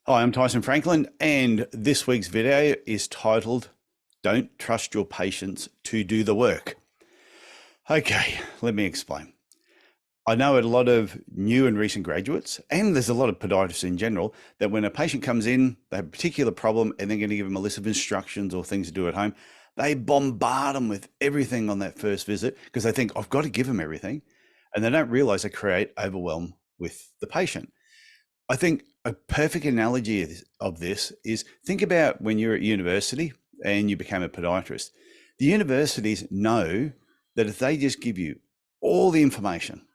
Hi, I'm Tyson Franklin, and this week's video is titled, Don't Trust Your Patients to Do the Work. Okay, let me explain. I know a lot of new and recent graduates, and there's a lot of podiatrists in general, that when a patient comes in, they have a particular problem and they're going to give them a list of instructions or things to do at home. They bombard them with everything on that first visit because they think, I've got to give them everything. And they don't realize they create overwhelm with the patient. I think a perfect analogy of this is think about when you're at university and you became a podiatrist. The universities know that if they just give you all the information,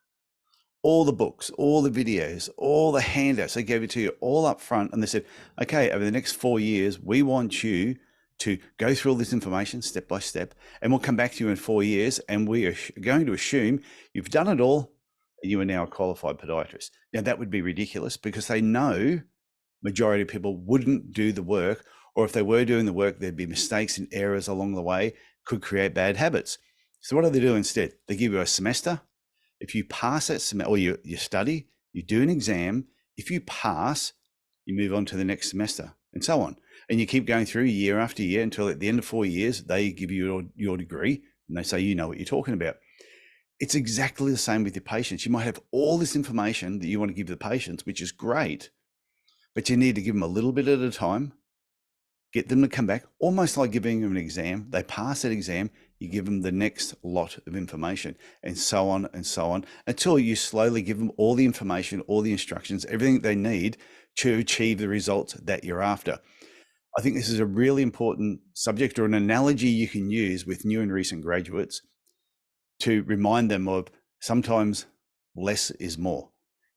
all the books, all the videos, all the handouts, they gave it to you all up front, and they said, okay, over the next 4 years, we want you to go through all this information step by step, and we'll come back to you in 4 years, and we are going to assume you've done it all, and you are now a qualified podiatrist. Now, that would be ridiculous because they know majority of people wouldn't do the work, or if they were doing the work, there'd be mistakes and errors along the way, could create bad habits. So what do they do instead? They give you a semester. If you pass that semester, or you study, you do an exam. If you pass, you move on to the next semester, and so on. And you keep going through year after year until at the end of 4 years, they give you your degree and they say, you know what you're talking about. It's exactly the same with your patients. You might have all this information that you want to give the patients, which is great, but you need to give them a little bit at a time, get them to come back, almost like giving them an exam. They pass that exam, you give them the next lot of information, and so on, until you slowly give them all the information, all the instructions, everything they need to achieve the results that you're after. I think this is a really important subject, or an analogy you can use with new and recent graduates to remind them of sometimes less is more.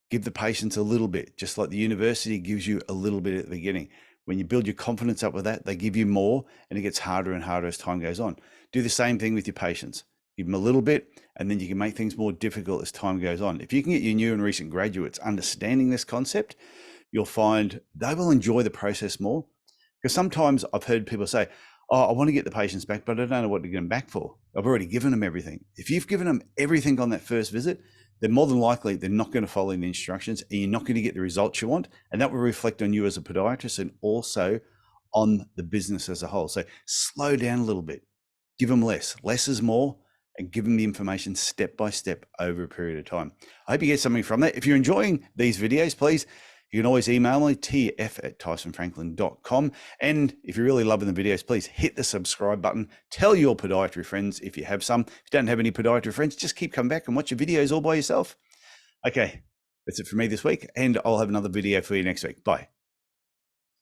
Give the patients a little bit, just like the university gives you a little bit at the beginning. When you build your confidence up with that, they give you more, and it gets harder and harder as time goes on. Do the same thing with your patients. Give them a little bit, and then you can make things more difficult as time goes on. If you can get your new and recent graduates understanding this concept, you'll find they will enjoy the process more. Because sometimes I've heard people say, oh, I want to get the patients back, but I don't know what to get them back for. I've already given them everything. If you've given them everything on that first visit, then more than likely they're not going to follow the instructions, and you're not going to get the results you want. And that will reflect on you as a podiatrist and also on the business as a whole. So slow down a little bit, give them less. Less is more, and give them the information step by step over a period of time. I hope you get something from that. If you're enjoying these videos, please, you can always email me, tf@tysonfranklin.com. And if you're really loving the videos, please hit the subscribe button. Tell your podiatry friends if you have some. If you don't have any podiatry friends, just keep coming back and watch your videos all by yourself. Okay, that's it for me this week, and I'll have another video for you next week. Bye.